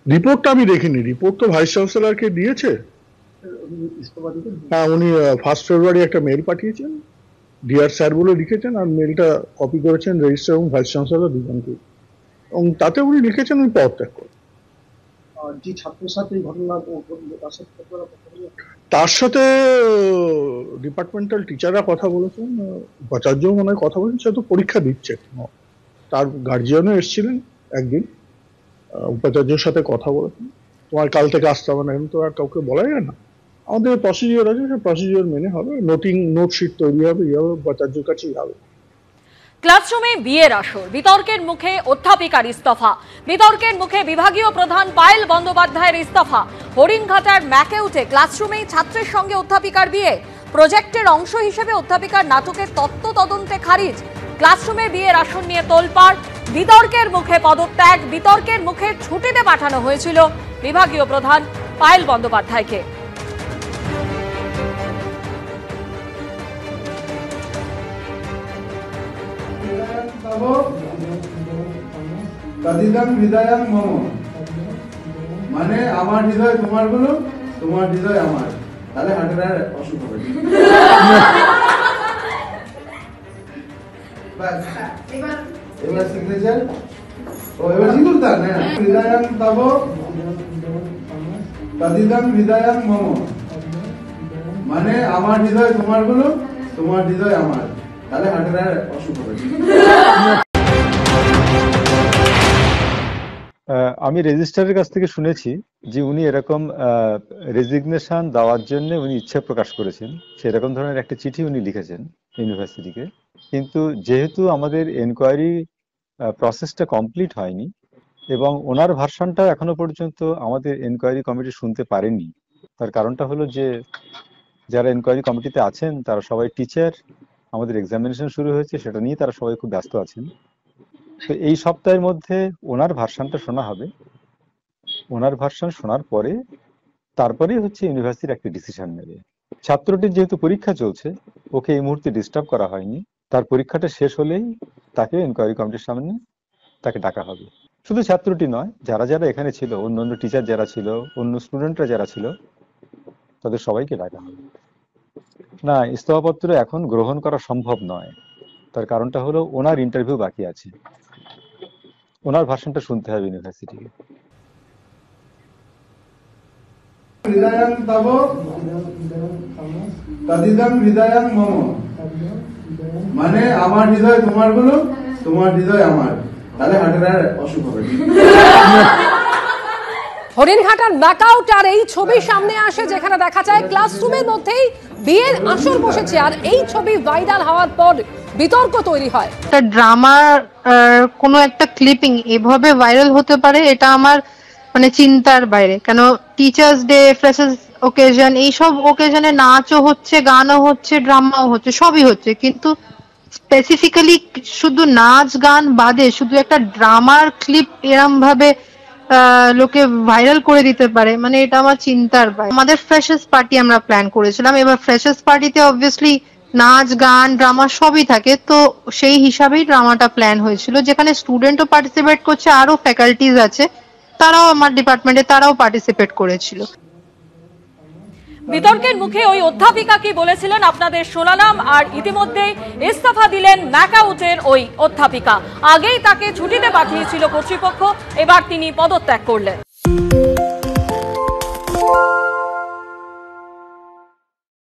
রিপোর্টটা আমি দেখিনি, রিপোর্ট তো ভাইস চ্যান্সেলরকে দিয়েছে। হ্যাঁ, উনি 1 ফেব্রুয়ারি একটা মেল পাঠিয়েছেন, ডিয়ার স্যার বলে লিখেছেন, আর মেলটা কপি করেছেন রেজিস্ট্রার এবং ভাইস চ্যান্সেলর দুজনকে, এবং তাতে উনি লিখেছেন উনি পদত্যাগ করেন। যে ছাত্রের সাথে এই ঘটনা তার সাথে ডিপার্টমেন্টাল টিচাররা কথা বলেছেন, উপাচার্য মনে হয় কথা বলেছেন, সে তো পরীক্ষা দিচ্ছে। তার গার্জিয়ানও এসেছিলেন একদিন, উপাচার্যের সাথে কথা বলেছেন, তোমার কাল থেকে আসতে হবে না, কিন্তু আর কাউকে বলা যায় না। আমাদের প্রসিডিওর আছে, সেই প্রসিডিওর মেনে হবে, নোটশিট তৈরি হবে, উপাচার্যের কাছেই হবে। ক্লাসরুমে বিয়ের আসর, বিতর্কের মুখে অধ্যাপিকার ইস্তফা, বিতর্কের মুখে বিভাগীয় প্রধান পায়েল বন্দ্যোপাধ্যায়ের ইস্তফা। হরিণঘাটার ম্যাকেউটে ক্লাসরুমেই ছাত্রের সঙ্গে অধ্যাপিকার বিয়ে, প্রজেক্টের অংশ হিসেবে অধ্যাপিকার নাটকের তত্ত্ব তদন্তে খারিজ। ক্লাসরুমে বিয়ের আসর নিয়ে তোলপাড়, বিতর্কের মুখে পদত্যাগ, বিতর্কের মুখে ছুটিতে পাঠানো হয়েছিল বিভাগীয় প্রধান পায়েল বন্দ্যোপাধ্যায়কে। মানে আমার হৃদয় তোমার গুলো, তোমার হৃদয় আমার, তাহলে হাটের আর অসুখ হবে। এবার সিগনেচার, ও এবার সিঙ্গুল তার না, হৃদয়াং তব তদিদং হৃদয়াং মম, মানে আমার হৃদয় তোমার গুলো, তোমার হৃদয় আমার, তাহলে হাটের আর অসুখ হবে। আমি রেজিস্ট্রারের কাছ থেকে শুনেছি যে উনি এরকম রেজিগনেশন দেওয়ার জন্য উনি ইচ্ছা প্রকাশ করেছেন, সেরকম ধরনের একটা চিঠি উনি লিখেছেন ইউনিভার্সিটিকে। কিন্তু যেহেতু আমাদের এনকোয়ারি প্রসেসটা কমপ্লিট হয়নি এবং ওনার ভার্সনটা এখনো পর্যন্ত আমাদের এনকোয়ারি কমিটি শুনতে পারেনি, তার কারণটা হলো যে যারা এনকোয়ারি কমিটিতে আছেন তারা সবাই টিচার, আমাদের এক্সামিনেশন শুরু হয়েছে, সেটা নিয়ে তারা সবাই খুব ব্যস্ত আছেন। তো এই সপ্তাহের মধ্যে ওনার ভার্সনটা শোনা হবে, ওনার ভার্সন শোনার পরে তারপরেই হচ্ছে ইউনিভার্সিটির একটা ডিসিশন নেবে। ছাত্রটির যেহেতু পরীক্ষা চলছে, ওকে এই মুহূর্তে ডিস্টার্ব করা হয়নি, তার পরীক্ষাটা শেষ হলেই তাকে এনকোয়ারি কমিটির সামনে তাকে ডাকা হবে। শুধু ছাত্রটি নয়, যারা যারা এখানে ছিল, অন্য টিচার যারা ছিল, অন্য স্টুডেন্টরা যারা ছিল, তাদের সবাইকে ডাকা হবে। না, ইস্তফাপত্র এখন গ্রহণ করা সম্ভব নয়, তার কারণটা হলো ওনার ইন্টারভিউ বাকি আছে, ওনার ভাষণটা শুনতে হবে ইউনিভার্সিটিকে। হৃদয়াং তব তদিদং হৃদয়াং মম, মানে আমার হৃদয় তোমার গুলো, তোমার হৃদয় আমার, তাহলে হাটের আর অসুখ হবে। হরিণঘাটার ম্যাকআউট আর এই ছবি সামনে আসে, যেখানে দেখা যায় ক্লাসরুমের মধ্যেই বিয়ের আসর বসেছে, আর এই ছবি ভাইরাল হওয়ার পর বিতর্ক তৈরি হয়। একটা ড্রামার কোনো একটা ক্লিপিং এভাবে ভাইরাল হতে পারে, এটা আমার মানে চিন্তার বাইরে। কেন টিচার্স ডে, ফ্রেশার্স ওকেশন, এইসব ওকেশনে নাচও হচ্ছে, গানও হচ্ছে, ড্রামাও হচ্ছে, সবই হচ্ছে, কিন্তু স্পেসিফিক্যালি শুধু নাচ গান বাদে শুধু একটা ড্রামার ক্লিপ এরম ভাবে লোকে ভাইরাল করে দিতে পারে, মানে এটা আমার চিন্তার বাইরে। আমাদের ফ্রেশার্স পার্টি আমরা প্ল্যান করেছিলাম, এবার ফ্রেশার্স পার্টিতে অবভিয়াসলি নাচ গান ড্রামা সবই থাকে, তো সেই হিসাবেই ড্রামাটা প্ল্যান হয়েছিল, যেখানে স্টুডেন্টও পার্টিসিপেট করছে, আরো ফ্যাকাল্টিজ আছে, তারাও আমার ডিপার্টমেন্টে তারাও পার্টিসিপেট করেছিল। বিতর্কের মুখে ওই অধ্যাপিকা কি বলেছিলেন আপনাদের শোনালাম, আর ইতিমধ্যে ইস্তফা দিলেন ম্যাকআউটের ওই অধ্যাপিকা। আগেই তাকে ছুটিতে পাঠিয়েছিল কর্তৃপক্ষ, এবার তিনি পদত্যাগ করলেন।